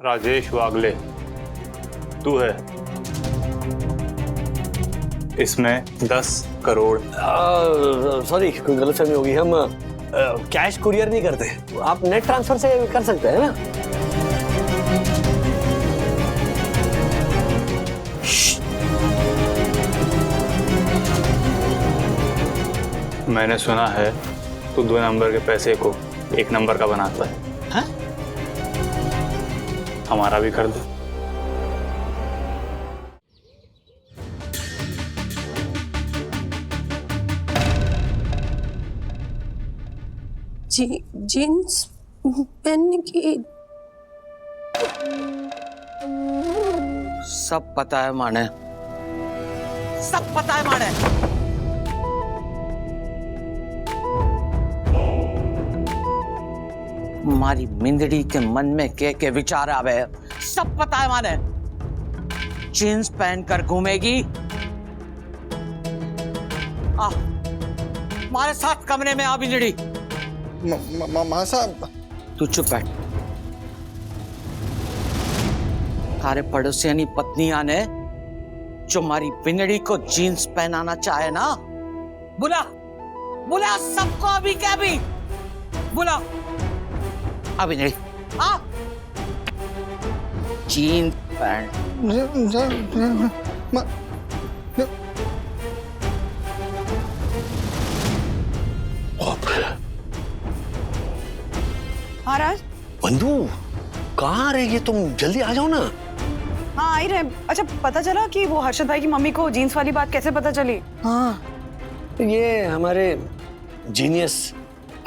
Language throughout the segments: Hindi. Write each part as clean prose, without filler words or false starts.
राजेश वागले तू है। इसमें 10 करोड़। सॉरी, कोई गलतफहमी होगी। हम कैश कुरियर नहीं करते, आप नेट ट्रांसफर से कर सकते हैं ना। मैंने सुना है तू 2 नंबर के पैसे को 1 नंबर का बनाता है। हाँ? हमारा भी कर दे। जीन्स पहनने की सब पता है माने, सब पता है माने। हमारी मिंदड़ी के मन में के विचार आवे, सब पता है माने। जीन्स पहनकर घूमेगी। आ, हमारे साथ कमरे में आ मिंदड़ी। मां साहब, तू चुप बैठ। तारे पड़ोसियानी पत्नियां ने जो हमारी बिनड़ी को जीन्स पहनाना चाहे ना, बुला बुला सबको अभी क्या भी बुला। अभी नहीं आ जीन्स पहन। महाराज। बंधु, कहाँ आ रहे ये? तुम जल्दी आ जाओ ना। हाँ, आ ही रहे। अच्छा, पता चला कि वो हर्षद भाई की मम्मी को जीन्स वाली बात कैसे पता चली? हाँ, ये हमारे जीनियस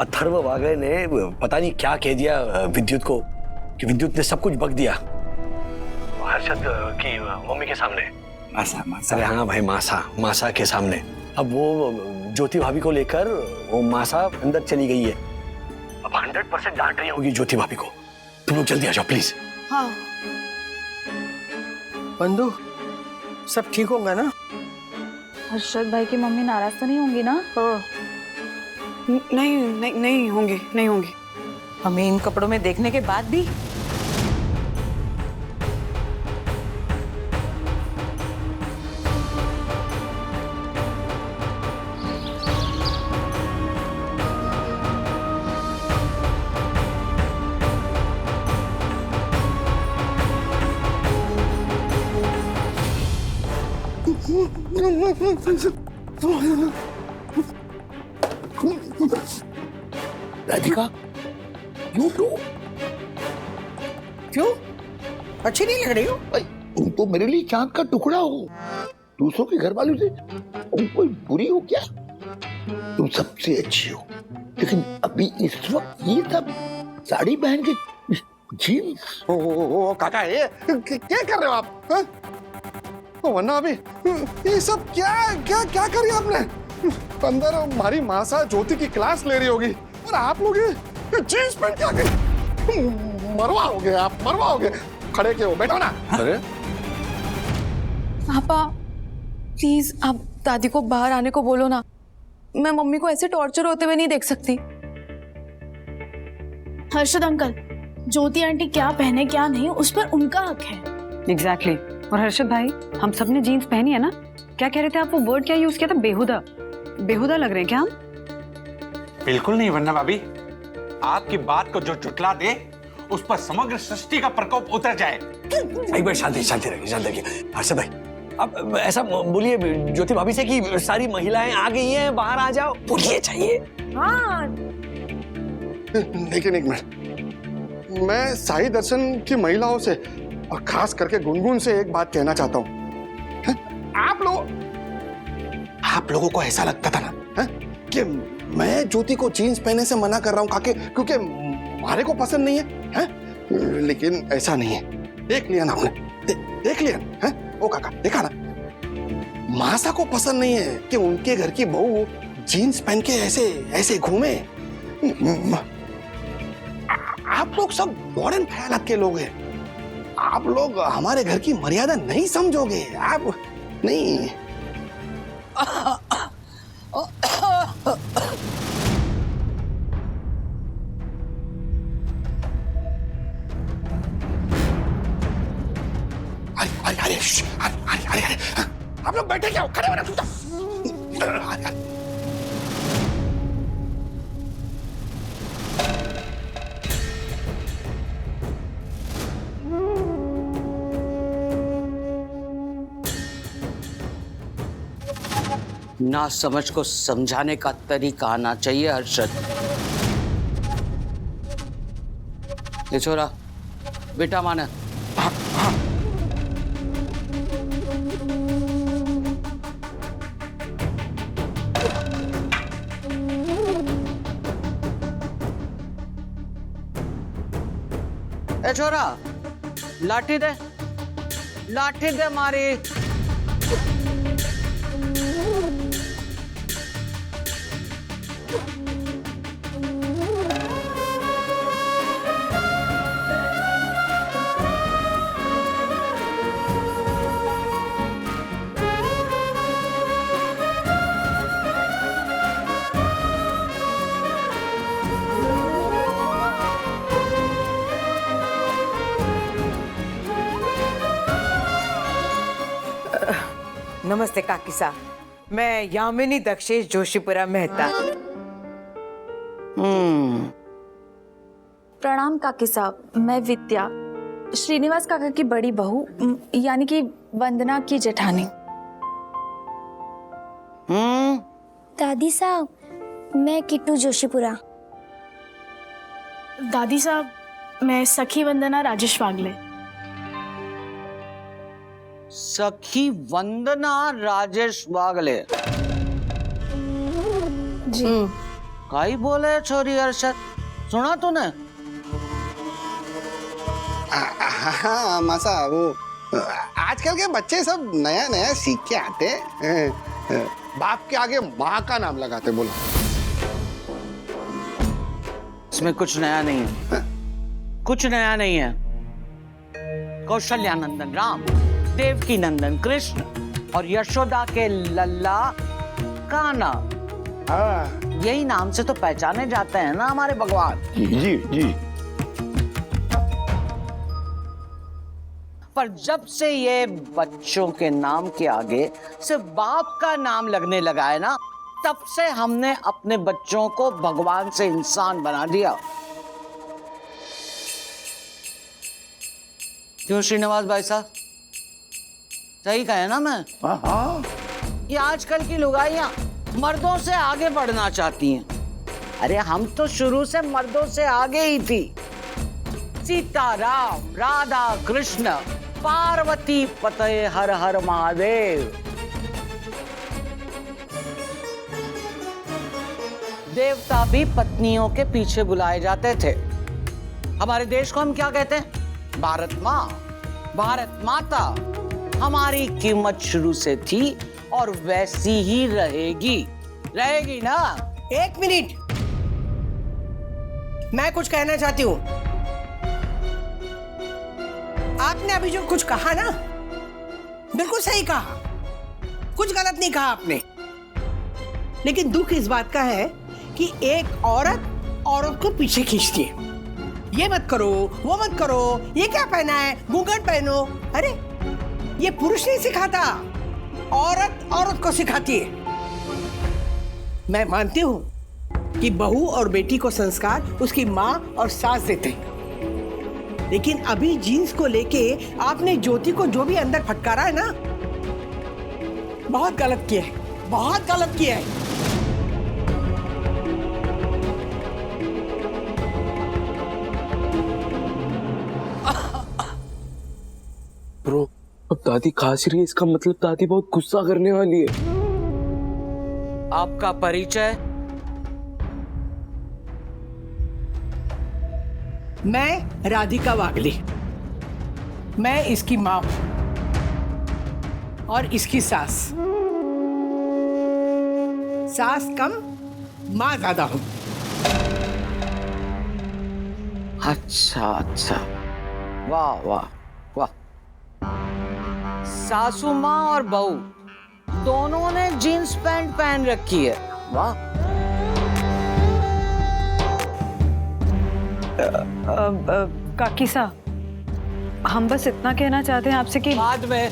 अथर्व वागले ने पता नहीं क्या कह दिया विद्युत को कि विद्युत ने सब कुछ बक दिया हर्षद की मम्मी के सामने। मासा। अरे हाँ भाई, मासा के सामने। अब वो ज्योति भाभी को लेकर वो मासा अंदर चली गई है। अब 100% डांट रही होगी ज्योति भाभी को। तुम लोग जल्दी आ जाओ प्लीज। हाँ। बंधु, सब ठीक होगा ना? हर्षद भाई की मम्मी नाराज तो नहीं होंगी ना? हाँ। नहीं होंगी। हमें इन कपड़ों में देखने के बाद भी राधिका, क्यों अच्छी नहीं लग रही हो? तुम तो मेरे लिए चांद का टुकड़ा हो। दूसरों के घर वालों से तुम कोई बुरी हो क्या? तुम सबसे अच्छी हो, लेकिन अभी इस वक्त ये सब साड़ी पहन के जीन्स। ओ काका, ये क्या कर रहे हो आप? हाँ? वरना अभी ये सब क्या करी आपने? अंदर हमारी मासा ज्योति की क्लास ले रही होगी और आप लोग ये जीन्स पहन के आ गए। मरवाओगे आप, मरवाओगे। खड़े के हो, बैठो ना। अरे पापा, प्लीज आप दादी को बाहर आने को बोलो ना। मैं मम्मी को ऐसे टॉर्चर होते हुए नहीं देख सकती। हर्षद अंकल, ज्योति आंटी क्या पहने क्या नहीं उस पर उनका हक है। एग्जैक्टली। और हर्षद भाई, हम सब ने जीन्स पहनी है ना? क्या कह रहे थे आप? वो वर्ड क्या यूज किया था? बेहुदा लग रहे हैं क्या हम? बिल्कुल नहीं वरना भाभी, आपकी बात को जो झुठला दे उस पर समग्र सृष्टि का प्रकोप उतर जाए। एक बार शांति रखिए। हर्षद भाई, अब ऐसा बोलिए ज्योति भाभी से कि सारी महिलाएं आ गई हैं, बाहर आ जाओ, बोलिए चाहिए। हाँ। लेकिन एक मिनट, मैं साई दर्शन की महिलाओं से और खास करके गुनगुन से एक बात कहना चाहता हूँ। आप लोगों को ऐसा लगता था ना कि मैं ज्योति को जीन्स पहनने से मना कर रहा हूँ क्योंकि हमारे को पसंद नहीं है, लेकिन ऐसा नहीं है। देख लिया ना आपने, देख लिया है? ओ काका, देखा ना, मासा को पसंद नहीं है कि उनके घर की बहू जीन्स पहन के ऐसे घूमे। आप लोग सब मॉडर्न ख्यालात के लोग हैं। आप लोग हमारे घर की मर्यादा नहीं समझोगे। आप नहीं। अरे अरे अरे अरे अरे आप लोग बैठे क्या हो? खड़े हो ना चुपचाप। अरे, अरे। ना समझ को समझाने का तरीका आना चाहिए हर्षद। ये छोरा बेटा माने। ए छोरा लाठी दे मारी। नमस्ते काकी साहब, मैं यामिनी दक्षेश जोशीपुरा मेहता। प्रणाम काकी साहब, मैं विद्या, श्रीनिवास काका की बड़ी बहू, यानी कि वंदना की जेठानी। दादी साहब, मैं किट्टू जोशीपुरा। दादी साहब, मैं सखी वंदना राजेश वागले। सखी वंदना राजेश वागले जी। काई बोले छोरी हर्षद, सुना तूने? हाँ मासा, वो आजकल के बच्चे सब नया नया सीख के आते हैं, बाप के आगे माँ का नाम लगाते। बोला इसमें कुछ नया नहीं है, कुछ नया नहीं है। कौशल्यानंदन राम, देवकी नंदन कृष्ण और यशोदा के लल्ला कान्हा, यही नाम से तो पहचाने जाते हैं ना हमारे भगवान। जी जी। पर जब से ये बच्चों के नाम के आगे सिर्फ बाप का नाम लगने लगा है ना, तब से हमने अपने बच्चों को भगवान से इंसान बना दिया। क्यों श्रीनिवास भाई साहब, सही कहा है ना मैं? कि आजकल की लुगाइयां मर्दों से आगे बढ़ना चाहती हैं। अरे हम तो शुरू से मर्दों से आगे ही थी। सीताराम, राधा कृष्ण, पार्वती पते हर हर महादेव। देवता भी पत्नियों के पीछे बुलाए जाते थे। हमारे देश को हम क्या कहते हैं? भारत माँ, भारत माता। हमारी कीमत शुरू से थी और वैसी ही रहेगी, रहेगी ना? एक मिनट, मैं कुछ कहना चाहती हूँ। आपने अभी जो कुछ कहा ना, बिल्कुल सही कहा, कुछ गलत नहीं कहा आपने। लेकिन दुख इस बात का है कि एक औरत को पीछे खींचती है। ये मत करो, वो मत करो, ये क्या पहना है, घूंघट पहनो। अरे ये पुरुष नहीं सिखाता, औरत को सिखाती है। मैं मानती हूँ कि बहू और बेटी को संस्कार उसकी माँ और सास देते हैं, लेकिन अभी जीन्स को लेके आपने ज्योति को जो भी अंदर फटकारा है ना, बहुत गलत किया है, बहुत गलत किया है। ब्रो, अब दादी खांस रही है, इसका मतलब दादी बहुत गुस्सा करने वाली है। आपका परिचय? मैं राधिका वागले, मैं इसकी माँ हूं और इसकी सास। सास कम, माँ ज्यादा हूं। अच्छा अच्छा, वाह वाह वाह। सासू माँ और बहू दोनों ने जीन्स पैंट पहन रखी है, वाह। काकी साहब, हम बस इतना कहना चाहते हैं आपसे कि बाद में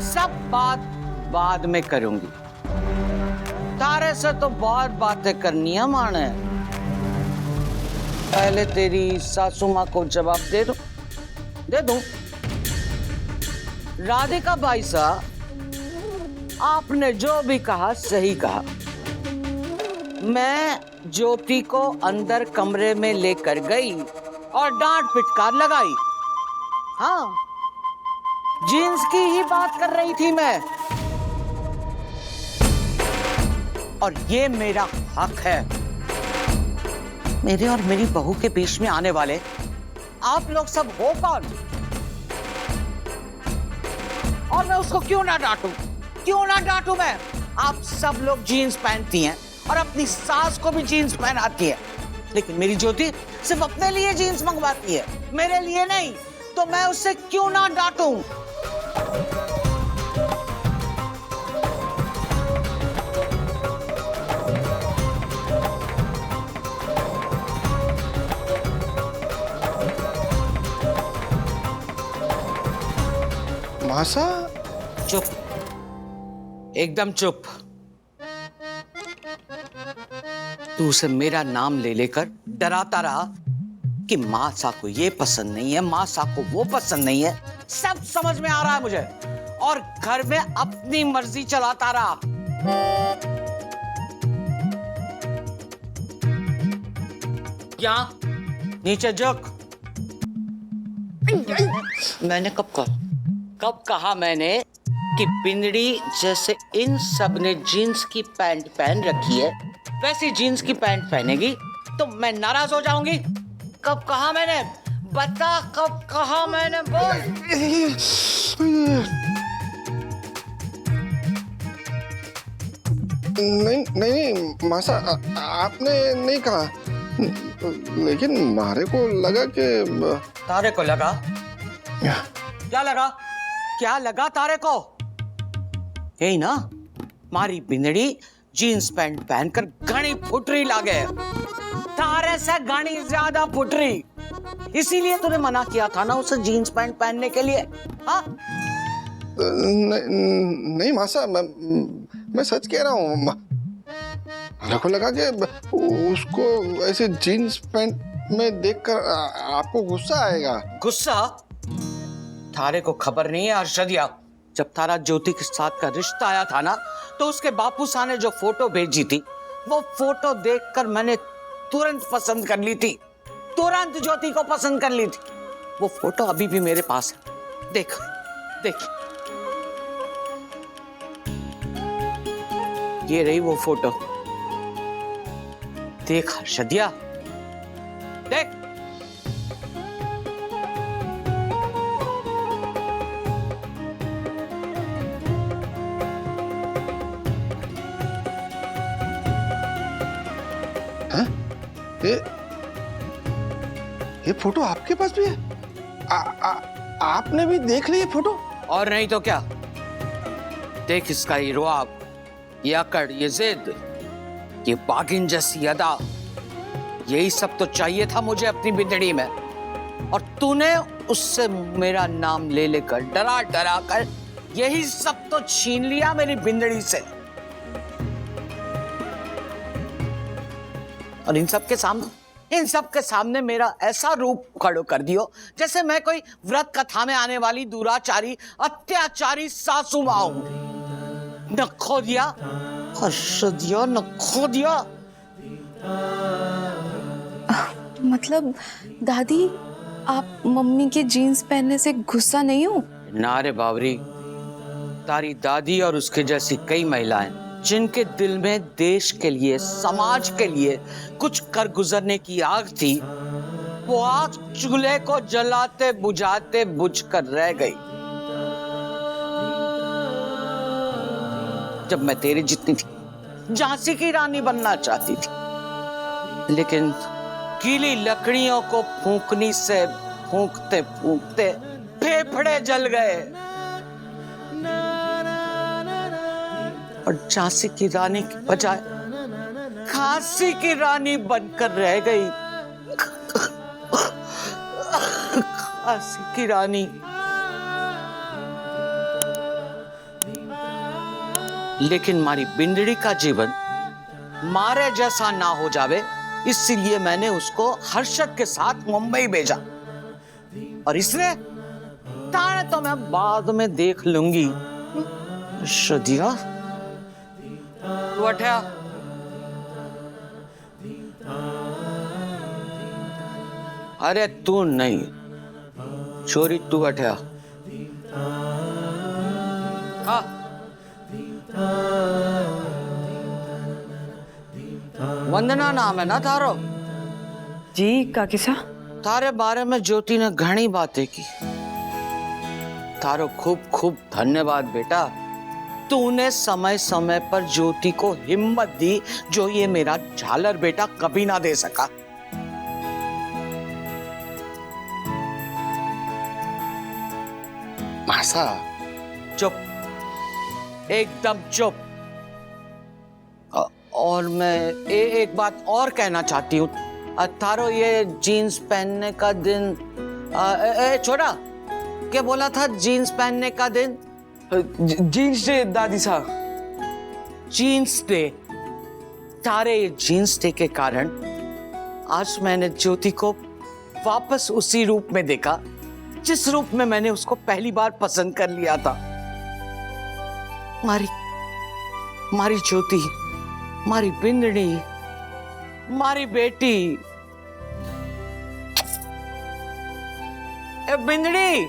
सब बात बाद में करूंगी। तारे से तो बहुत बातें करनी है माने। पहले तेरी सासू माँ को जवाब दे दूं। राधिका भाई साहब, आपने जो भी कहा सही कहा। मैं ज्योति को अंदर कमरे में लेकर गई और डांट पिटकार लगाई। हाँ, जीन्स की ही बात कर रही थी मैं, और ये मेरा हक है। मेरे और मेरी बहू के बीच में आने वाले आप लोग सब हो कौन? और मैं उसको क्यों ना डांटूं मैं? आप सब लोग जीन्स पहनती हैं और अपनी सास को भी जीन्स पहनाती है, लेकिन मेरी ज्योति सिर्फ अपने लिए जीन्स मंगवाती है, मेरे लिए नहीं। तो मैं उससे क्यों ना डांटूं? मासा, चुप, एकदम चुप। तू उसे मेरा नाम ले लेकर डराता रहा कि मासा को ये पसंद नहीं है, मासा को वो पसंद नहीं है। सब समझ में आ रहा है मुझे, और घर में अपनी मर्जी चलाता रहा। यहाँ नीचे झुक। मैंने कब कहा मैंने कि बिंदड़ी जैसे इन सब ने जीन्स की पैंट पहन रखी है, वैसी जीन्स की पैंट पहनेगी तो मैं नाराज हो जाऊंगी? कब कहा मैंने? बता, कब कहा मैंने? बोल। नहीं मासा, आपने नहीं कहा, लेकिन मारे को लगा कि तारे को लगा? क्या लगा तारे को? यही ना, मारी बिंदड़ी जीन्स पैंट पहनकर घनी फुटरी लागे। तारे से घनी ज्यादा फुटरी। इसीलिए तूने मना किया था ना उसे जीन्स पैंट पहनने के लिए? हाँ? नहीं मासा, मैं सच कह रहा हूँ। मेरे को लगा कि उसको ऐसे जीन्स पैंट में देखकर आपको गुस्सा आएगा। गुस्सा? तारे को खबर नहीं है अर्शदिया, जब तारा ज्योति के साथ का रिश्ता आया था ना, तो उसके बापू सा ने जो फोटो भेजी थी, वो फोटो देखकर मैंने तुरंत पसंद कर ली थी, तुरंत ज्योति को पसंद कर ली थी। वो फोटो अभी भी मेरे पास है। देख देख, ये रही वो फोटो। देख हर्षदिया, देख। ये फोटो आपके पास भी है? आपने भी देख ली ये फोटो? और नहीं तो क्या। देख इसका ये रुआब, ये अकड़, ये जिद, ये बागिन जैसी अदा, यही सब तो चाहिए था मुझे अपनी बिंदड़ी में। और तूने उससे मेरा नाम ले लेकर डरा डरा कर यही सब तो छीन लिया मेरी बिंदड़ी से। और इन सब के सामने मेरा ऐसा रूप खड़ो कर दियो जैसे मैं कोई व्रत कथा में आने वाली दुराचारी अत्याचारी सासू माँ हूं। न खो दिया हर्षदिया, न खो दिया। मतलब दादी, आप मम्मी के जीन्स पहनने से गुस्सा नहीं हो? ना रे बावरी, तारी दादी और उसके जैसी कई महिलाएं जिनके दिल में देश के लिए, समाज के लिए कुछ कर गुजरने की आग थी, वो आग चूल्हे को जलाते बुझाते बुझ कर रह गई। जब मैं तेरे जितनी थी, झांसी की रानी बनना चाहती थी, लेकिन गीली लकड़ियों को फूंकनी से फूंकते फूंकते फेफड़े जल गए और झांसी की रानी की बजाय काशी की रानी बनकर रह गई। काशी की रानी। लेकिन मारी बिंदड़ी का जीवन मारे जैसा ना हो जावे, इसलिए मैंने उसको हर्षद के साथ मुंबई भेजा। और इसने ताने तो मैं बाद में देख लूंगी। श्रद्धा तू उठा। अरे तू नहीं, चोरी तू उठा। हाँ वंदना नाम है ना तारो? जी काकीसा। तारे बारे में ज्योति ने घनी बातें की। तारो खूब खूब धन्यवाद बेटा, तूने समय समय पर ज्योति को हिम्मत दी जो ये मेरा झालर बेटा कभी ना दे सका। मासा चुप, एकदम चुप। और मैं एक बात और कहना चाहती हूँ। तारो ये जीन्स पहनने का दिन छोड़ा, क्या बोला था जीन्स पहनने का दिन? जीन्स डे दादी साहब। Jeans day. तारे जीन्स डे के कारण आज मैंने ज्योति को वापस उसी रूप में देखा जिस रूप में मैंने उसको पहली बार पसंद कर लिया था। मारी ज्योति, मारी बिंदड़ी, मारी बेटी। ए बिंदड़ी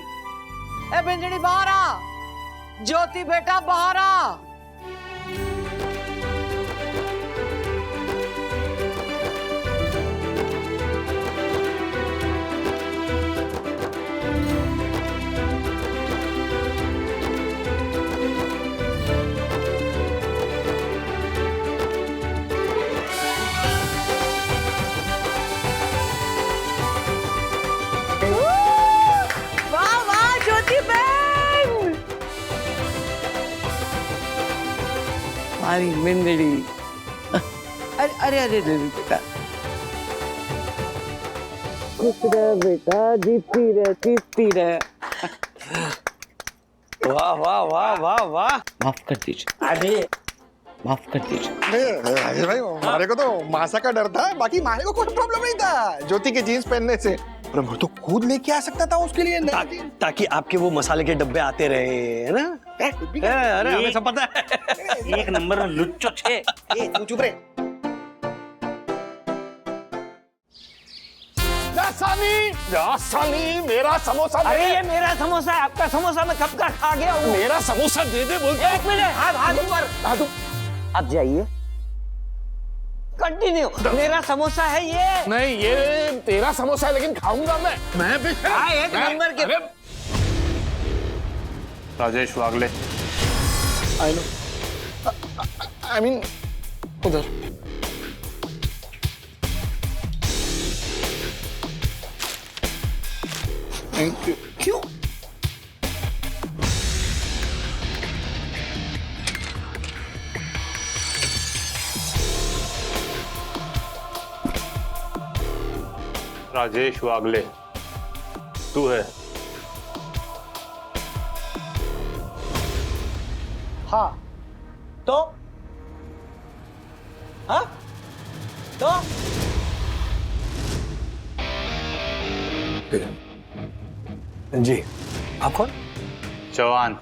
बाहर आ। ज्योति बेटा बाहर आ। हमारी बिंदड़ी। अरे बेटा, खुश रह बेटा, जीतती रह। वाह वाह वाह वाह वाह। माफ कर दीजिए। अरे माफ कर दीजिए। राजेश भाई, मारे को तो मासा का डर था, बाकी मारे को कोई प्रॉब्लम नहीं था ज्योति के जीन्स पहनने से। पर मैं तो खुद लेके आ सकता था उसके लिए। ताकि आपके वो मसाले के डब्बे आते रहे, है ना? अरे हमें सब पता है। एक नंबर में लुच्चो छे। तू चुप रहे। सानी मेरा समोसा। अरे ये मेरा समोसा है, आपका समोसा मैं कब का खा गया हूँ। मेरा समोसा दे दे बोल। एक मिनट, हाथ ऊपर। अब जाइए, कंटिन्यू। मेरा समोसा है ये। नहीं, ये तेरा समोसा है, लेकिन खाऊंगा मैं भी। एक नंबर के। राजेश वागले। आई मीन उधर। Thank you. क्यों? राजेश वागले तू है? हाँ तो हाँ तो जी, आप कौन? जवान,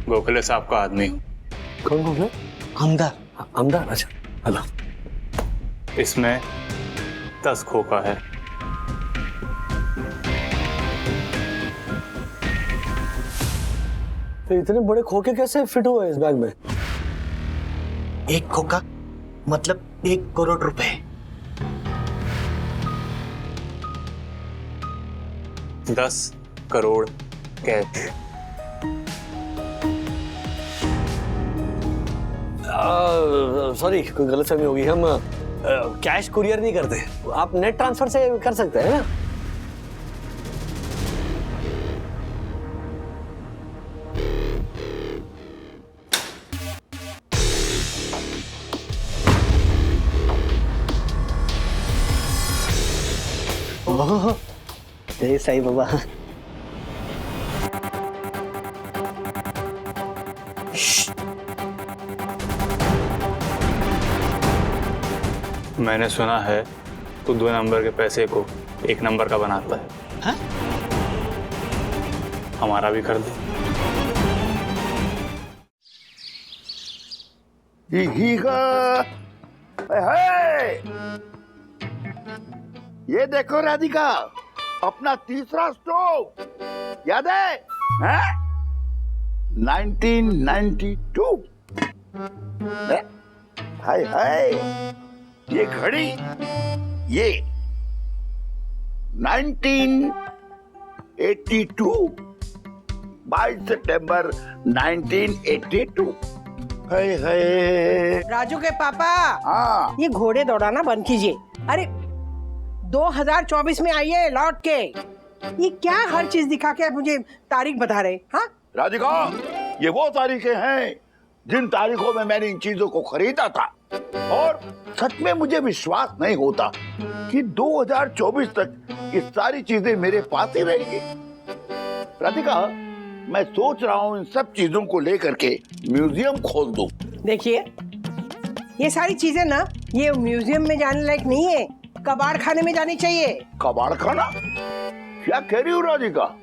गोखले साहब का आदमी। कौन गोखले? आमदार। आमदार, अच्छा। हेलो। इसमें 10 खोखा है। तो इतने बड़े खोखे कैसे फिट हुए इस बैग में? एक खोखा मतलब 1 करोड़ रुपए। 10 करोड़ कैश। सॉरी, कोई गलतफहमी होगी। हम कैश कुरियर नहीं करते, आप नेट ट्रांसफर से कर सकते हैं ना? जय साईं बाबा। मैंने सुना है तू 2 नंबर के पैसे को 1 नंबर का बनाता है। हाँ? हमारा भी कर दे। ये देखो राधिका, अपना तीसरा स्टोव याद है? 1992। हाय हाय, ये घड़ी ये 1982, 22 सितंबर 1982। हाय हाय। राजू के पापा, हाँ, ये घोड़े दौड़ाना बंद कीजिए। अरे 2024 में आइए लौट के। ये क्या हर चीज दिखा के मुझे तारीख बता रहे? हाँ राधिका, ये वो तारीखें हैं जिन तारीखों में मैंने इन चीजों को खरीदा था, और सच में मुझे विश्वास नहीं होता कि 2024 तक ये सारी चीजें मेरे पास ही रहेंगी। राधिका, मैं सोच रहा हूँ इन सब चीजों को लेकर के म्यूजियम खोल दूं। देखिए, ये सारी चीजें ना ये म्यूजियम में जाने लायक नहीं है, कबाड़ खाने में जानी चाहिए। कबाड़ खाना? क्या कह रही हो राधिका?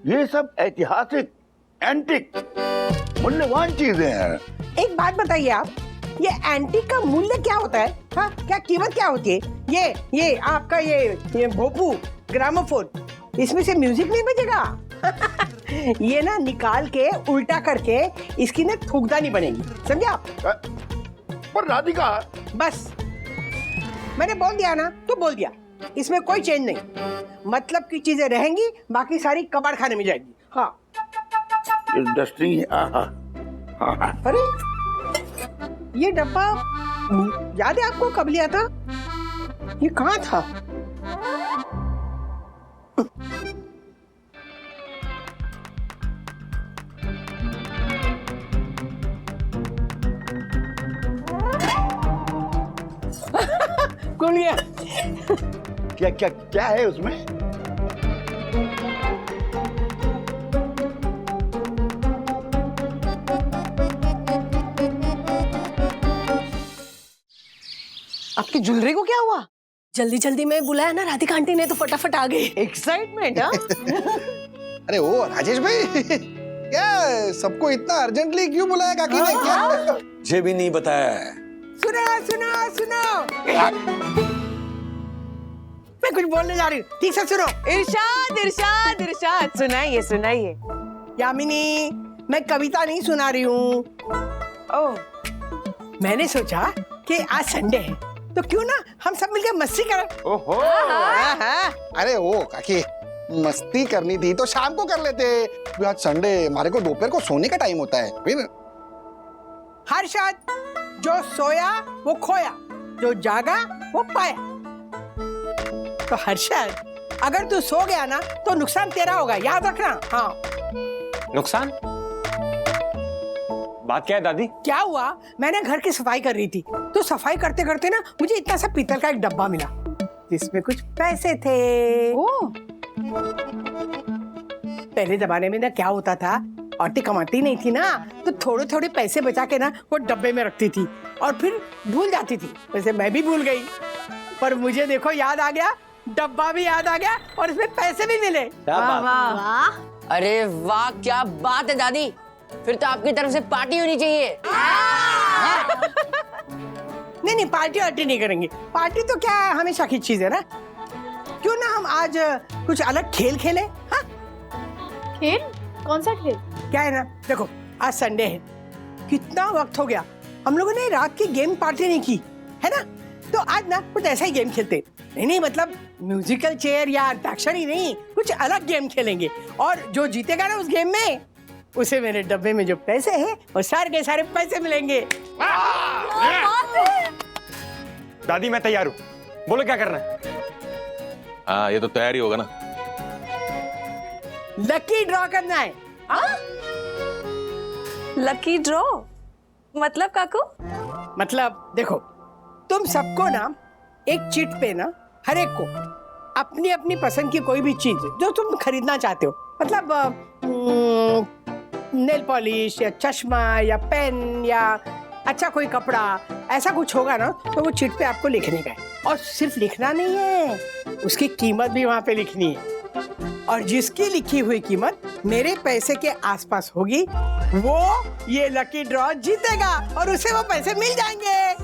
ये सब ऐतिहासिक, एंटिक, मूल्यवान चीजें हैं। एक बात बताइए आप, ये एंटीक का मूल्य क्या होता है? हाँ, क्या कीमत क्या होती है? ये आपका ये भोपू ग्रामोफोन, इसमें से म्यूजिक नहीं बजेगा। ये ना निकाल के उल्टा करके इसकी ना थूकदानी बनेगी, समझे आप? पर राधिका, बस मैंने बोल दिया ना तो बोल दिया, इसमें कोई चेंज नहीं। मतलब की चीजें रहेंगी, बाकी सारी कबाड़ खाने में जाएगी। हाँ, इंटरेस्टिंग है। अरे ये डब्बा याद है आपको कब लिया था? ये कहाँ था? कौन लिया? क्या क्या क्या है उसमें? आपकी ज्वेलरी को क्या हुआ? जल्दी जल्दी में बुलाया ना राधिका आंटी ने तो फटाफट आ गई। एक्साइटमेंट। हाँ अरे ओ राजेश भाई, क्या सबको इतना अर्जेंटली क्यों बुलाया काकी ने? क्या मुझे भी नहीं बताया है। सुनो मैं कुछ बोलने जा रही हूँ, ठीक से सुनो। इरशाद सुनाइए। यामिनी, मैं कविता नहीं सुना रही हूँ। ओह, मैंने सोचा कि आज संडे है तो क्यों ना हम सब मिलकर मस्ती करें। ओहो, अरे ओ काकी, मस्ती करनी थी तो शाम को कर लेते। आज संडे, हमारे को दोपहर को सोने का टाइम होता है। फिर हर्षद, जो सोया वो खोया, जो जागा वो पाया। तो हर्षद, अगर तू सो गया ना तो नुकसान तेरा होगा, याद रखना। हाँ। नुकसान? बात क्या है दादी? क्या हुआ, मैंने घर की सफाई कर रही थी तो सफाई करते करते ना मुझे इतना सा पीतल का एक डब्बा मिला जिसमें कुछ पैसे थे। पहले जमाने में ना क्या होता था, औरतें कमाती नहीं थी ना तो थोड़े थोड़े पैसे बचा के ना वो डब्बे में रखती थी और फिर भूल जाती थी। वैसे मैं भी भूल गई, पर मुझे देखो याद आ गया, डब्बा भी याद आ गया और इसमें पैसे भी मिले। वाह, अरे वाह, क्या बात है दादी। फिर तो आपकी तरफ से पार्टी होनी चाहिए। नहीं, पार्टी वार्टी नहीं करेंगे। पार्टी तो क्या हमेशा की चीज है ना। क्यों ना हम आज कुछ अलग खेल खेलें? हाँ? खेल? कौन सा खेल? क्या है ना, देखो आज संडे है, कितना वक्त हो गया हम लोगों ने रात की गेम पार्टी नहीं की है ना। तो आज ना कुछ ऐसा ही गेम खेलते। नहीं मतलब म्यूजिकल चेयर या अंताक्षरी नहीं, कुछ अलग गेम खेलेंगे और जो जीतेगा ना उस गेम में उसे मेरे डब्बे में जो पैसे हैं वो सारे के सारे पैसे मिलेंगे। दादी मैं तैयार हूँ, बोलो क्या करना है? हाँ ये तो तैयार ही होगा ना। लकी ड्रॉ करना है। लकी ड्रॉ मतलब काकू? मतलब देखो, तुम सबको ना एक चिट पे ना हर एक को अपनी अपनी पसंद की कोई भी चीज जो तुम खरीदना चाहते हो, मतलब नेल पॉलिश या चश्मा या पेन या अच्छा कोई कपड़ा, ऐसा कुछ होगा ना तो वो चिट पे आपको लिखने का है। और सिर्फ लिखना नहीं है, उसकी कीमत भी वहां पे लिखनी है। और जिसकी लिखी हुई कीमत मेरे पैसे के आसपास होगी वो ये लकी ड्रॉ जीतेगा और उसे वो पैसे मिल जाएंगे।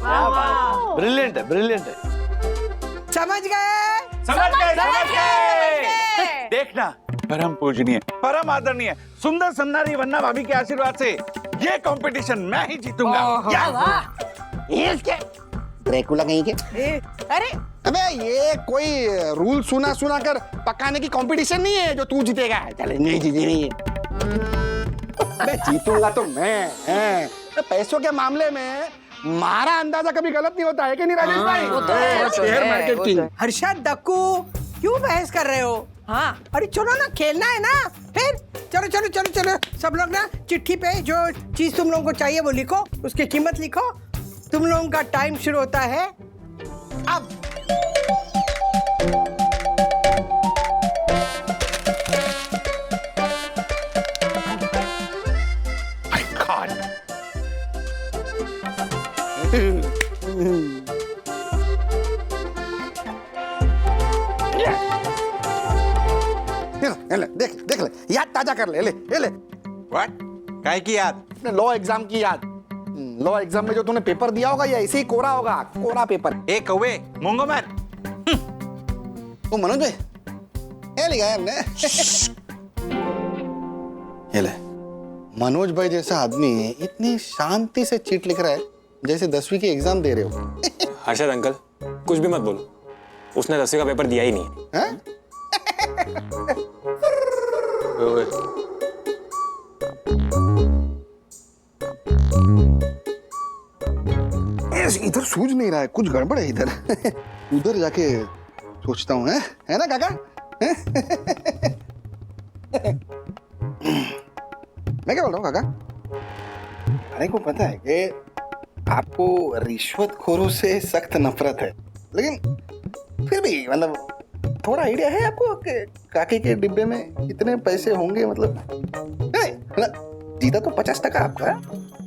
ब्रिलियंट है, ब्रिलियंट है। समझ गए? समझ गए। देखना, परम पूजनीय, परम आदरणीय, सुंदर सन्नारी वन्ना भाभी के आशीर्वाद से ये कंपटीशन मैं ही जीतूंगा। ड्रैकुला कहीं के? अरे अबे ये कोई रूल सुना कर पकाने की कंपटीशन नहीं है जो तू जीतेगा। चले नहीं जीती नहीं है। अबे जीतूंगा तो मैं। तो पैसों के मामले में मारा अंदाजा कभी गलत नहीं होता है कि नहीं राजेश भाई? Share market king. Harshad Dakku क्यों बहस कर रहे हो? हाँ अरे चलो ना, खेलना है ना। फिर चलो चलो चलो चलो सब लोग ना चिट्ठी पे जो चीज तुम लोगों को चाहिए वो लिखो, उसकी कीमत लिखो। तुम लोगों का टाइम शुरू होता है अब। My God. देख ले, याद ताजा कर ले। व्हाट? काय की याद? लॉ एग्जाम की याद। लॉ एग्जाम में जो तूने पेपर दिया होगा या ऐसे ही कोरा होगा, कोरा पेपर। ए कौवे, मूंगो मैन। तो मनोज भाई ये लिखा है हमने। ये ले, मनोज भाई जैसा आदमी इतनी शांति से चिट लिख रहा है जैसे 10वीं की एग्जाम दे रहे हो। हर्षद अंकल कुछ भी मत बोलो, उसने 10वीं का पेपर दिया ही नहीं है। इधर सूझ नहीं रहा है, कुछ गड़बड़ है इधर। उधर जाके सोचता हूँ, है ना काका? मैं क्या बोल रहा हूँ काका? अरे को पता है कि आपको रिश्वतखोरों से सख्त नफरत है, लेकिन फिर भी मतलब थोड़ा आइडिया है आपको कि काके के डिब्बे में कितने पैसे होंगे? मतलब जीता तो 50% आपका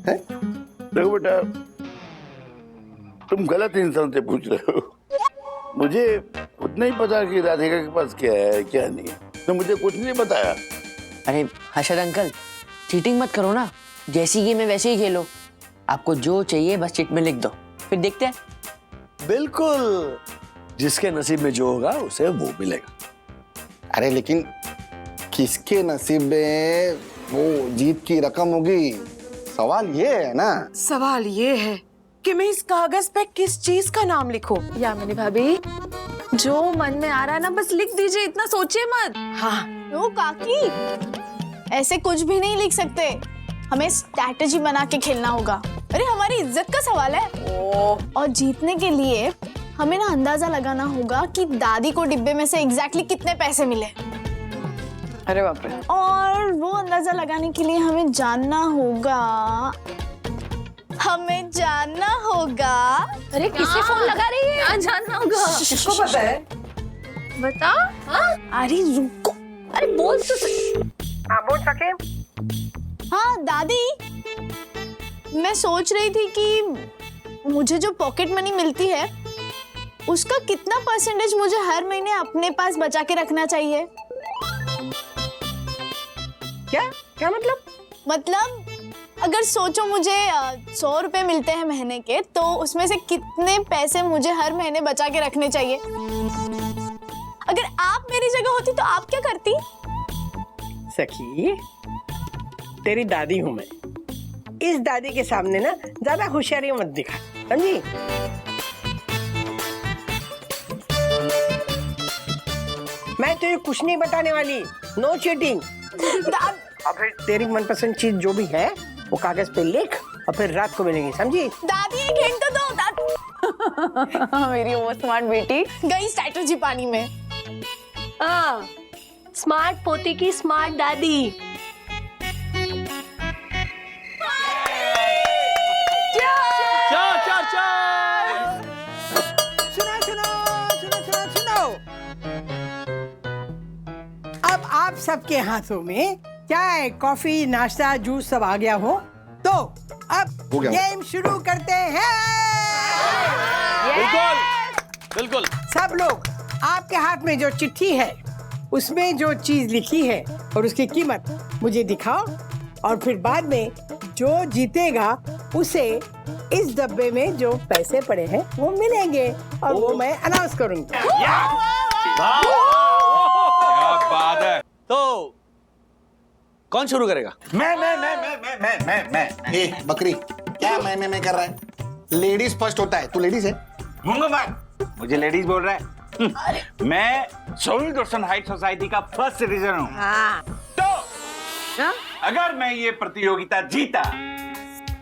है। देखो बेटा, तुम गलत इंसान से पूछ रहे हो। मुझे उतना ही पता कि राधिका के पास क्या है क्या नहीं है, तो मुझे कुछ नहीं बताया। अरे हर्षद अंकल चीटिंग मत करो ना, जैसी गेम है वैसे ही खेलो। आपको जो चाहिए बस चिट में लिख दो, फिर देखते हैं। बिल्कुल, जिसके नसीब में जो होगा उसे वो मिलेगा। अरे लेकिन किसके नसीब में वो जीत की रकम होगी, सवाल ये है ना। सवाल ये है कि मैं इस कागज पे किस चीज का नाम लिखूं? यामिनी भाभी, जो मन में आ रहा है ना बस लिख दीजिए, इतना सोचिए मत। हाँ ओ काकी, ऐसे कुछ भी नहीं लिख सकते, हमें स्ट्रैटेजी बना के खेलना होगा। अरे हमारी इज्जत का सवाल है। और जीतने के लिए हमें ना अंदाजा लगाना होगा कि दादी को डिब्बे में से एग्जैक्टली कितने पैसे मिले। अरे बाप रे। और वो अंदाजा लगाने के लिए हमें जानना होगा अरे किससे फोन लगा रही है? क्या जानना होगा? किसको पता है? बता। अरे रुको, अरे बोल तो सही। हाँ बोल सके। हाँ दादी, मैं सोच रही थी कि मुझे जो पॉकेट मनी मिलती है उसका कितना परसेंटेज मुझे हर महीने अपने पास बचा के रखना चाहिए। क्या मतलब? मतलब अगर सोचो मुझे 100 रुपए मिलते हैं महीने के, तो उसमें से कितने पैसे मुझे हर महीने बचा के रखने चाहिए। अगर आप मेरी जगह होती तो आप क्या करती? सखी, तेरी दादी हूं मैं, इस दादी के सामने ना ज्यादा होशियारी मत दिखा, समझी? मैं तुझे कुछ नहीं बताने वाली, नो चीटिंग। अब फिर तेरी मनपसंद चीज जो भी है वो कागज पे लिख और फिर रात को मिलेंगे, समझी? दादी एक हिंट तो दो। दादी मेरी वो स्मार्ट बेटी गई स्ट्रैटेजी पानी में। स्मार्ट पोती की स्मार्ट दादी। सुनो सुनो सुनो सुनो सुनो, आप सबके हाथों में चाय, कॉफी, नाश्ता, जूस सब आ गया हो तो अब हो गया। गेम शुरू करते हैं। बिल्कुल बिल्कुल। सब लोग आपके हाथ में जो चिट्ठी है उसमें जो चीज लिखी है और उसकी कीमत मुझे दिखाओ और फिर बाद में जो जीतेगा उसे इस डब्बे में जो पैसे पड़े हैं वो मिलेंगे और वो मैं अनाउंस करूंगी। क्या बात है। तो कौन शुरू करेगा? मैं ए बकरी, क्या मैं कर रहा है? लेडीज फर्स्ट होता है, तू लेडीज है? मूंगा मार, मुझे लेडीज बोल रहा है। मैं सोविल दर्शन हाइट सोसाइटी का फर्स्ट सिटीजन हूँ। तो अगर मैं ये प्रतियोगिता जीता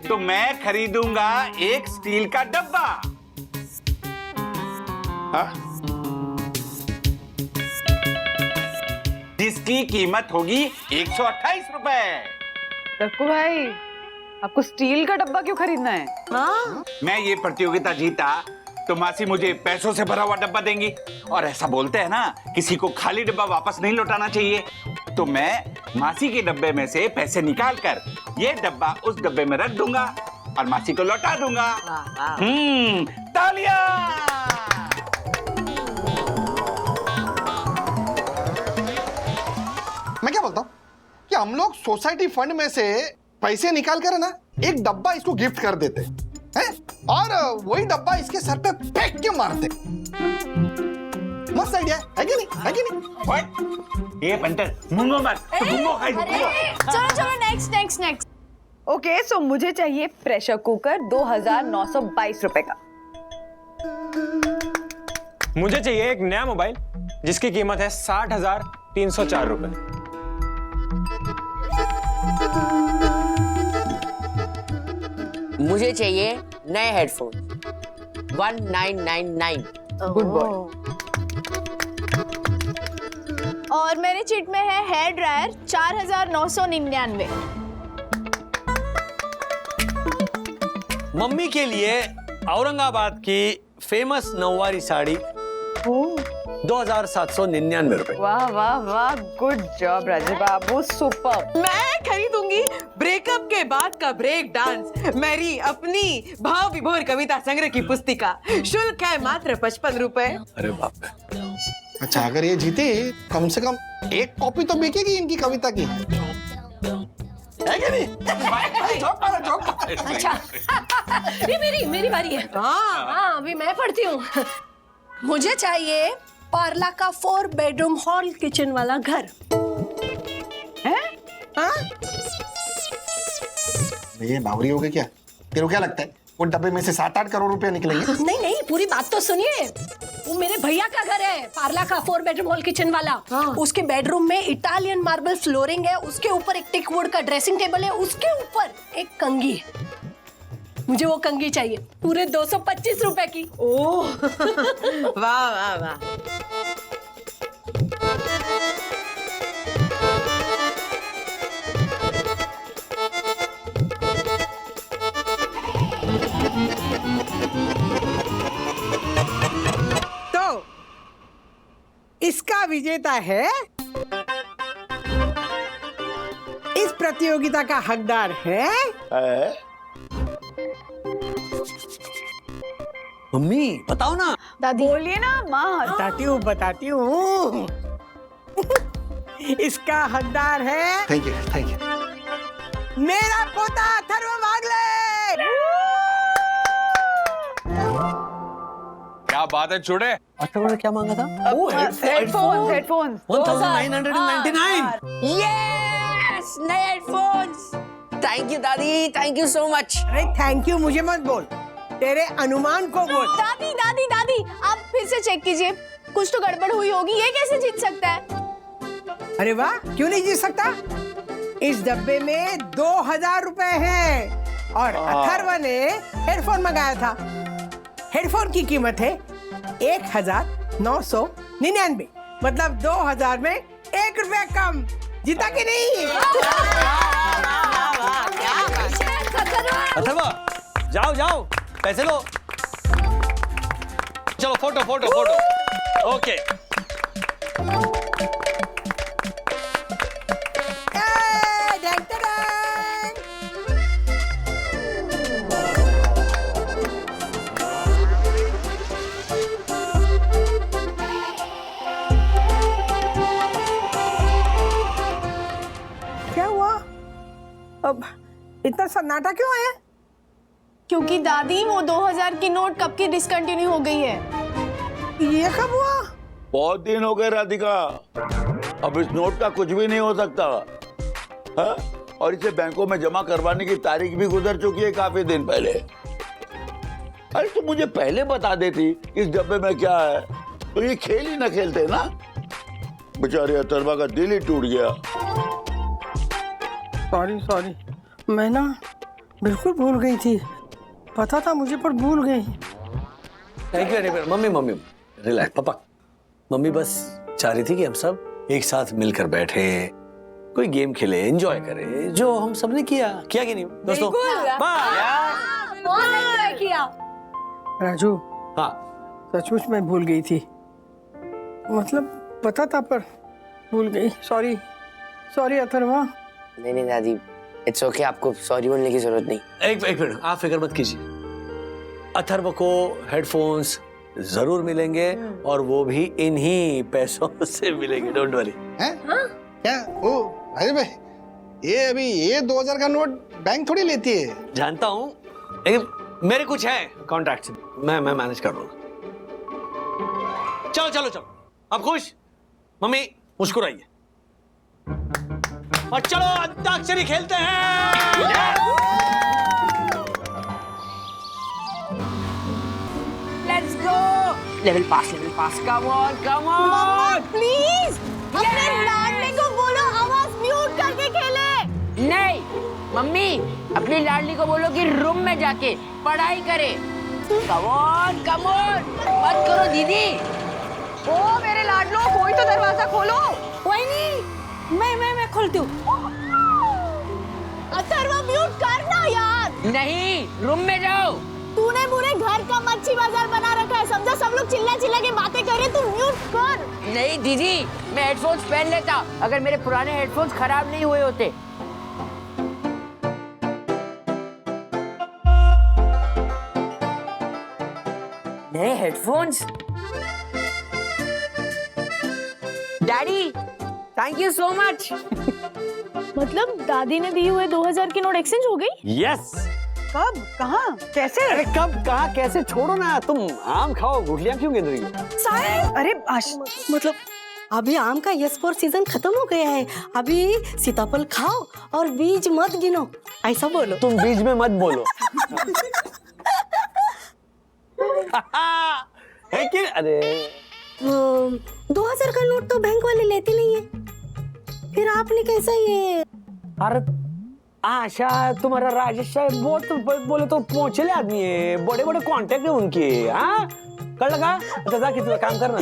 तो मैं खरीदूंगा एक स्टील का डब्बा। जिसकी कीमत होगी 128 रुपए। रक्कू भाई, आपको स्टील का डब्बा क्यों खरीदना है? मैं ये प्रतियोगिता जीता तो मासी मुझे पैसों से भरा हुआ डब्बा देंगी। और ऐसा बोलते हैं ना, किसी को खाली डब्बा वापस नहीं लौटाना चाहिए। तो मैं मासी के डब्बे में से पैसे निकाल कर ये डब्बा उस डब्बे में रख दूंगा और मासी को लौटा दूंगा। तालियां! मैं क्या बोलता हूँ कि हम लोग सोसाइटी फंड में से पैसे निकाल कर ना एक डब्बा इसको गिफ्ट कर देते हैं और वही डब्बा इसके सर पे फेंक के मारते। मस्त आइडिया है कि नहीं? है कि नहीं? ये पंटर मुंगो मत, तो मुंगो खाई दो। चलो चलो नेक्स्ट। ओके, सो मुझे चाहिए प्रेशर कुकर 2922 रुपए का। मुझे चाहिए एक नया मोबाइल जिसकी कीमत है 60,304 रुपए। मुझे चाहिए नए हेडफोन 1999। Good boy. और मेरे चिट में है हेयर ड्रायर 4999। मम्मी के लिए औरंगाबाद की फेमस नौवारी साड़ी 2,799 रुपए। वाह वाह वाह, गुड जॉब राजू बाबू, सुपर। मैं खरीदूंगी ब्रेकअप के बाद का ब्रेक डांस, मेरी अपनी भाव विभोर कविता संग्रह की पुस्तिका। शुल्क है मात्र 55 रुपए। अरे बाप रे। अच्छा, अगर ये जीते कम से कम एक कॉपी तो बिकेगी इनकी कविता की, है कि नहीं? अच्छा ये मेरी बारी है। हाँ अभी मैं पढ़ती हूँ। मुझे चाहिए पार्ला का 4 बेडरूम हॉल किचन वाला घर। ये बावरी हो गई क्या? तेरे को क्या लगता है वो डब्बे में से 7-8 करोड़ रुपए निकलेंगे? नहीं पूरी बात तो सुनिए। वो मेरे भैया का घर है, पार्ला का 4 बेडरूम हॉल किचन वाला। उसके बेडरूम में इटालियन मार्बल फ्लोरिंग है, उसके ऊपर एक टिक वुड का ड्रेसिंग टेबल है, उसके ऊपर एक कंघी है। मुझे वो कंघी चाहिए पूरे 225 रुपए की। ओह वाह वाह वाह। तो इसका विजेता है, इस प्रतियोगिता का हकदार है मम्मी बताओ ना। दादी बोलिए ना माँ। बताती हूँ। इसका हकदार है थैंक यू। मेरा पोता अथर्व वागले। क्या बात है छोड़े। अथर्व ने क्या मांगा था? हेडफोन 1999। यस, नए हेडफोन्स। थैंक यू दादी, थैंक यू सो मच। अरे थैंक यू मुझे मत बोल, तेरे अनुमान को बोल। दादी आप फिर से चेक कीजिए, कुछ तो गड़बड़ हुई होगी। ये कैसे जीत सकता है? अरे वाह, क्यों नहीं जीत सकता? इस डब्बे में 2000 रुपए हैं और अथर्व ने हेडफोन मंगाया था। हेडफोन की कीमत है 1999, मतलब 2000 में 1 रुपया कम। जीता कि नहीं? अथर्व जाओ पैसे लो। चलो फोटो। ओके अब इतना सन्नाटा क्यों है? क्योंकि दादी वो 2000 की नोट कब की डिसकंटिन्यू हो गई है। ये कब हुआ? बहुत दिन हो गए राधिका, अब इस नोट का कुछ भी नहीं हो सकता है? और इसे बैंकों में जमा करवाने की तारीख भी गुजर चुकी है काफी दिन पहले। अरे तो मुझे पहले बता देती इस डब्बे में क्या है, तो ये खेल ही ना खेलते ना। बेचारे अथर्वा का दिल ही टूट गया। सॉरी, मैं ना बिल्कुल भूल गई थी, पता था मुझे पर भूल गई। Thank you. Mummy relax. पापा, मम्मी बस चाह रही थी कि हम सब एक साथ मिलकर बैठे, कोई गेम खेले, एंजॉय करें, जो हम सबने किया कि नहीं दोस्तों? बहुत एंजॉय किया। राजू, हाँ सचमुच मैं भूल गई थी, मतलब पता था पर भूल गई। सॉरी अथर्वा। नहीं दादी, इट्स ओके, आपको सॉरी बोलने की जरूरत नहीं। एक मिनट, आप फिक्र मत कीजिए। अथर्व को हेडफोन्स जरूर मिलेंगे और वो भी इन्हीं पैसों से मिलेंगे, डोंट वरी। हैं? क्या? ओ अरे भाई, ये अभी ये 2000 का नोट बैंक थोड़ी लेती है। जानता हूँ, लेकिन मेरे कुछ है कॉन्ट्रैक्ट, मैं मैनेज कर लूंगा। चलो, अब खुश? मम्मी मुस्कुराइए और चलो अंताक्षरी खेलते हैं। Let's go. Level pass, come on please अपने लाडली को बोलो आवाज म्यूट करके खेले। नहीं मम्मी, अपनी लाडली को बोलो कि रूम में जाके पढ़ाई करे। कम ऑन, मत करो दीदी। ओ मेरे लाडलो, कोई तो दरवाजा खोलो। कोई नहीं, मैं खोलती हूँ। अथर्वा म्यूट करना यार। नहीं, रूम में जाओ। तूने पूरे घर का मच्छी बाजार बना रखा है, समझा? सब लोग चिल्ला के बातें कर रहे हैं, तू म्यूट कर। नहीं दीदी, मैं हेडफोन्स पहन लेता अगर मेरे पुराने हेडफोन्स खराब नहीं हुए होते। नए headphones? Daddy, thank you so much. मतलब दादी ने दिए हुए 2000 की नोट एक्सचेंज हो गई? यस। कब, कहाँ, कैसे? अरे कब, कहाँ, कैसे? छोड़ो ना, तुम आम खाओ, गुठलियां क्यों गिन रही हो? अरे मतलब अभी आम का यस फोर सीजन खत्म हो गया है, अभी सीताफल खाओ और बीज मत गिनो, ऐसा बोलो। तुम बीच में मत बोलो। है कि? अरे 2000 का नोट तो बैंक वाले लेते नहीं है, फिर आपने कैसा ये? अरे आशा, तुम्हारा राजेश साहब बहुत बोले तो पहुंचले आदमी है, बड़े बड़े कांटेक्ट है उनके। हाँ कर लगा दादा की, काम करना।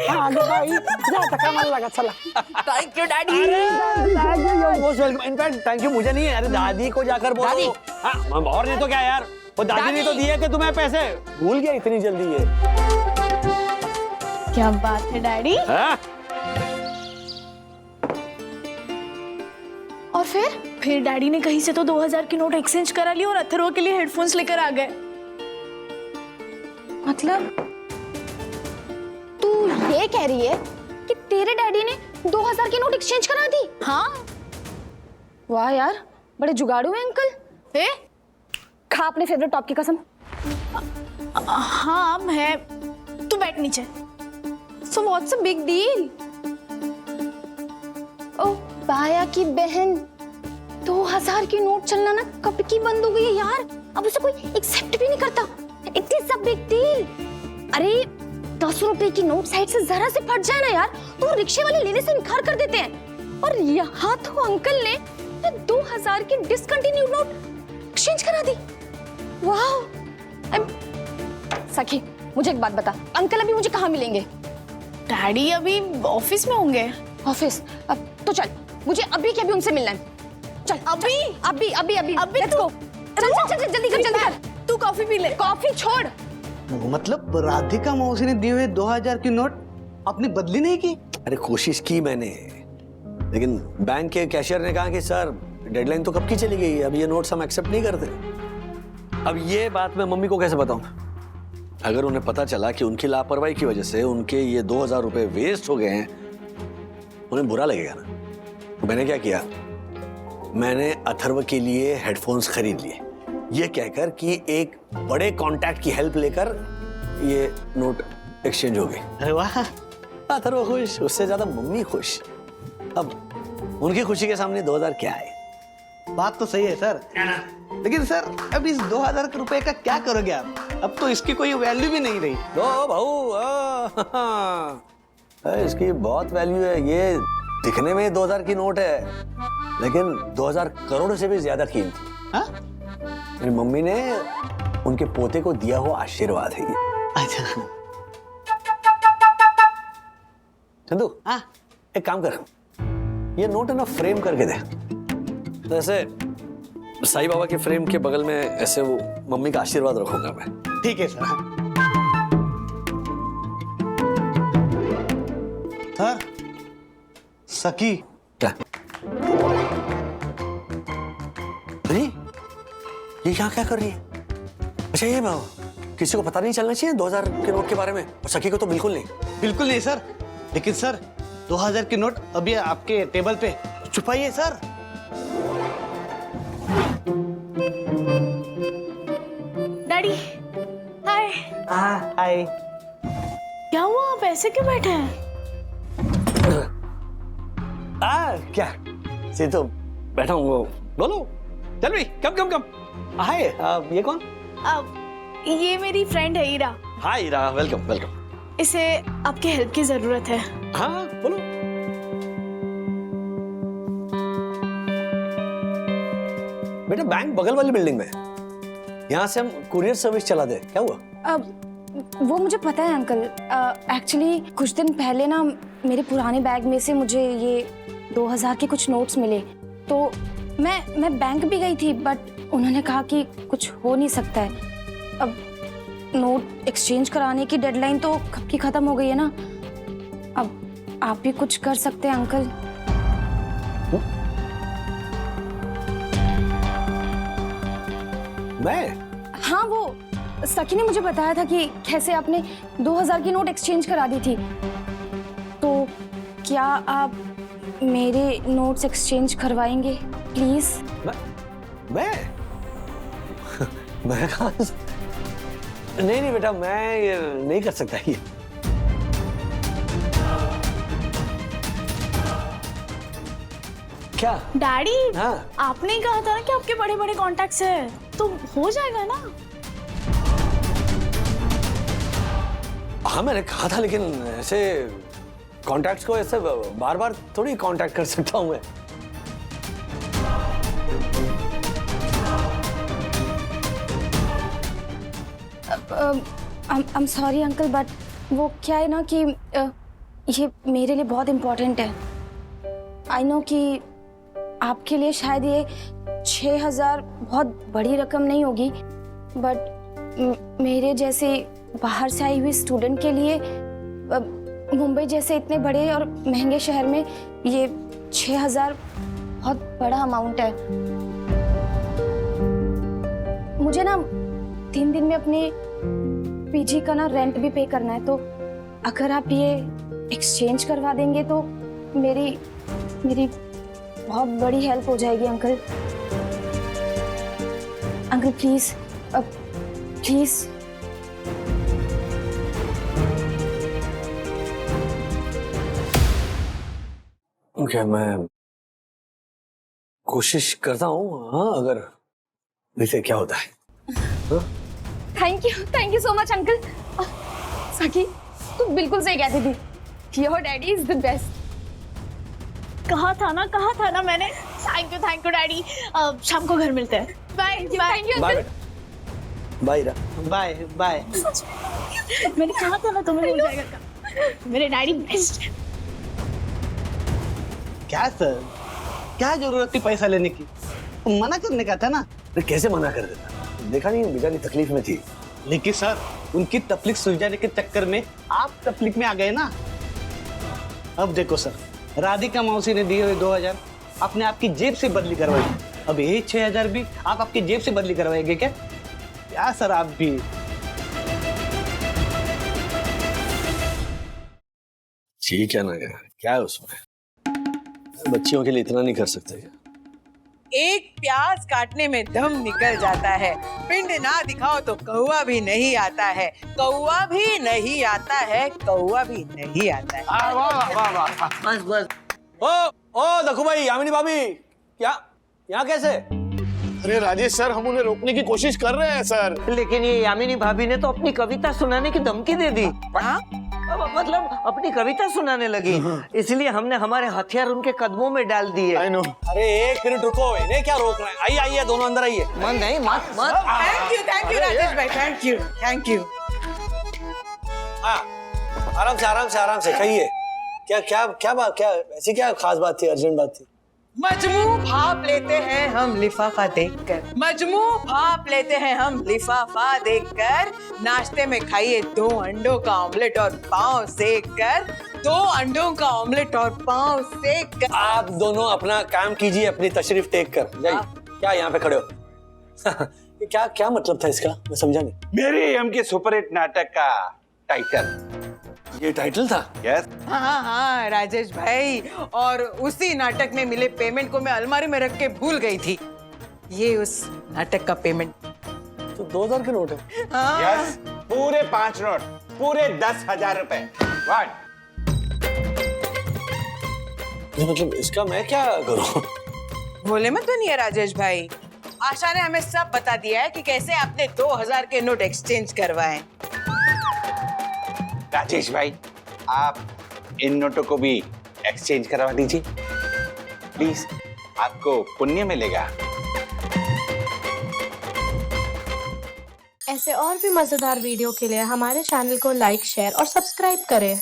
हाँ आगे भाई, जा कामाला लगा, चला। Thank you daddy. Most welcome. In fact thank you मुझे नहीं है, अरे दादी को जाकर बोलो। हाँ और नहीं तो क्या यार, वो दादी ने तो दिए थे तुम्हें पैसे, भूल गया इतनी जल्दी है। क्या बात है डैडी। और फिर डैडी ने कहीं से तो 2000 की नोट एक्सचेंज करा ली और अथर्वा के लिए हेडफोन्स लेकर आ गए। मतलब तू ये कह रही है कि तेरे डैडी ने 2000 की नोट एक्सचेंज करा दी? हाँ। वाह यार, बड़े जुगाड़ू हैं अंकल। खा अपने फेवरेट टॉप की कसम। हाँ है, तू बैठ नीचे। So what's a big deal? ओ बाया की बहन, 2000 की नोट चलना ना कब की बंद हो गई है यार, अब उसे कोई एक्सेप्ट भी नहीं करता। It is a big deal. अरे 10 रुपए की नोट साइड से जरा से फट जाए ना यार, तो रिक्शे वाले लेने से इनकार कर देते हैं। और यहाँ तो अंकल ने 2000 की डिसकंटिन्यूड नोट एक्सचेंज करा दी। वाह। सखी मुझे एक बात बता, अंकल अभी मुझे कहाँ मिलेंगे? डैडी अभी ऑफिस में होंगे। ऑफिस? अब तो चल, मुझे अभी के अभी उनसे मिलना है। चल अभी लेट्स गो। चल जल्दी कर। तू कॉफी पी ले। कॉफी छोड़। मतलब राधिका मौसी ने दिए हुए 2000 की नोट आपने बदली नहीं की? अरे कोशिश की मैंने, लेकिन बैंक के कैशियर ने कहा कि सर डेडलाइन तो कब की चली गई है, अब ये नोट्स हम एक्सेप्ट नहीं करते। अब ये बात मैं मम्मी को कैसे बताऊं? अगर उन्हें पता चला कि उनकी लापरवाही की वजह से उनके ये 2000 रुपए वेस्ट हो गए हैं, उन्हें बुरा लगेगा ना। तो मैंने क्या किया, मैंने अथर्व के लिए हेडफोन्स खरीद लिए, ये कहकर कि एक बड़े कांटेक्ट की हेल्प लेकर ये नोट एक्सचेंज हो गए। अरे वाह, अथर्व खुश, उससे ज्यादा मम्मी खुश। अब उनकी खुशी के सामने 2000 क्या है? बात तो सही है सर, लेकिन सर अब इस 2000 रुपए का क्या करोगे आप? अब तो इसकी कोई वैल्यू भी नहीं रही। दो भाऊ, इसकी बहुत वैल्यू है। ये दिखने में 2000 की नोट है, लेकिन 2000 करोड़ से भी ज्यादा कीमती। मेरी मम्मी ने उनके पोते को दिया हुआ आशीर्वाद है ये। अच्छा चंदू, एक काम कर, ये नोट है ना फ्रेम करके दे। तो ऐसे साईं बाबा के फ्रेम के बगल में ऐसे वो मम्मी का आशीर्वाद रखूंगा मैं। ठीक है सर। सर, सखी क्या? अरे ये यहाँ क्या कर रही है? अच्छा ये बाबा, किसी को पता नहीं चलना चाहिए 2000 के नोट के बारे में, और सखी को तो बिल्कुल नहीं। बिल्कुल नहीं सर, लेकिन सर 2000 के नोट अभी आपके टेबल पे छुपाइए सर। डैडी, हाय। हाय। क्या हुआ, आप ऐसे क्यों बैठे हैं? क्या से तो बैठा हूँ। बोलो, चल भाई, कम। हाय, ये कौन? ये मेरी फ्रेंड है ईरा। हाय ईरा, वेलकम। इसे आपकी हेल्प की जरूरत है। हाँ बोलो। बेटा बैंक बगल वाली बिल्डिंग में, यहाँ से हम कुरियर सर्विस चला दे। क्या हुआ? वो मुझे पता है अंकल। एक्चुअली कुछ दिन पहले ना मेरे पुराने बैग में से मुझे ये 2000 के कुछ नोट्स मिले, तो मैं बैंक भी गई थी, बट उन्होंने कहा कि कुछ हो नहीं सकता है। अब नोट एक्सचेंज कराने की डेडलाइन तो कब की खत्म हो गई है ना। अब आप भी कुछ कर सकते हैं अंकल। मैं? हाँ, वो सखी ने मुझे बताया था कि कैसे आपने 2000 की नोट एक्सचेंज करा दी थी। तो क्या आप मेरे नोट्स एक्सचेंज करवाएंगे प्लीज? मैं कहाँ? नहीं बेटा, मैं नहीं कर सकता ये। क्या? डैडी, हाँ? आपने ही कहा था ना कि आपके बड़े बड़े कॉन्टैक्ट्स हैं, तो हो जाएगा ना? हाँ मैंने कहा था, लेकिन ऐसे कॉन्टैक्ट्स को ऐसे बार बार थोड़ी कांटेक्ट कर सकता हूँ मैं। I am sorry uncle, but वो क्या है ना कि ये मेरे लिए बहुत इम्पोर्टेंट है। आई नो कि आपके लिए शायद ये 6000 बहुत बड़ी रकम नहीं होगी, बट मेरे जैसे बाहर से आई हुई स्टूडेंट के लिए मुंबई जैसे इतने बड़े और महंगे शहर में ये 6000 बहुत बड़ा अमाउंट है। मुझे ना 3 दिन में अपने पीजी का ना रेंट भी पे करना है, तो अगर आप ये एक्सचेंज करवा देंगे तो मेरी बहुत बड़ी हेल्प हो जाएगी uncle. Uncle please, please. Okay, मैं कोशिश करता हूँ। हाँ, अगर देखते क्या होता है। Thank you so much uncle. सखी, तू बिल्कुल सही कहती थी। Your daddy is the best. कहा था ना मैंने। Thank you daddy. शाम को घर मिलते हैं। Bye bye. Bye bye bye. मैंने कहा था ना तुम्हें हो जाएगा काम। मेरे डैडी बेस्ट। क्या सर, क्या जरूरत थी पैसा लेने की? मना करने का था ना। कैसे मना कर देता? देखा नहीं बेचारी तकलीफ में थी। लेकिन सर, उनकी तकलीफ सुलझाने के चक्कर में आप तकलीफ में आ गए ना। अब देखो सर, राधिका मौसी ने दिए हुए 2000 आपने आपकी जेब से बदली करवाई, अब यही 6000 भी आप आपकी जेब से बदली करवाएंगे क्या? क्या सर आप भी। ठीक है ना यार, क्या है उसमें? बच्चियों के लिए इतना नहीं कर सकते क्या? एक प्याज काटने में दम निकल जाता है। पिंड ना दिखाओ तो कौवा भी नहीं आता है, कौवा भी नहीं आता है, कौवा भी नहीं आता है। वाह वाह वाह, बस बस। ओ दखू भाई, यामिनी भाभी, क्या यहाँ कैसे? अरे राजेश सर, हम उन्हें रोकने की कोशिश कर रहे हैं सर। लेकिन ये यामिनी भाभी ने तो अपनी कविता सुनाने की धमकी दे दी। मतलब अपनी कविता सुनाने लगी, इसलिए हमने हमारे हथियार उनके कदमों में डाल दिए। अरे एक मिनट रुको, इन्हें क्या रोक रहे हैं? आइए आइए, दोनों अंदर आइए। मन नहीं, मत मत। थैंक यू राजेश भाई, थैंक यू। हाँ, आराम से खाइए। क्या बात, क्या ऐसी क्या खास बात थी, अर्जेंट बात थी? मजमू भाप लेते हैं हम लिफाफा देखकर, मजमू भाप लेते हैं हम लिफाफा देखकर। नाश्ते में खाइए 2 अंडों का ऑमलेट और पाव सेक कर, 2 अंडों का ऑमलेट और पाव सेक कर। आप दोनों अपना काम कीजिए, अपनी तशरीफ टेक कर जाइए। क्या यहाँ पे खड़े हो? क्या मतलब था इसका, मैं समझा नहीं। मेरे एम के सुपरहिट नाटक का टाइटल, ये टाइटल था? यस। हाँ राजेश भाई, और उसी नाटक में मिले पेमेंट को मैं अलमारी में रख के भूल गई थी। ये उस नाटक का पेमेंट। तो 2000 के नोट है? यस, पूरे 5 नोट, पूरे 10,000 रुपए। व्हाट? मतलब इसका मैं क्या करूं? बोले मत बनिए राजेश भाई, आशा ने हमें सब बता दिया है कि कैसे आपने 2000 के नोट एक्सचेंज करवाए। राजेश भाई, आप इन नोटों को भी एक्सचेंज करवा दीजिए प्लीज, आपको पुण्य मिलेगा। ऐसे और भी मजेदार वीडियो के लिए हमारे चैनल को लाइक, शेयर और सब्सक्राइब करें।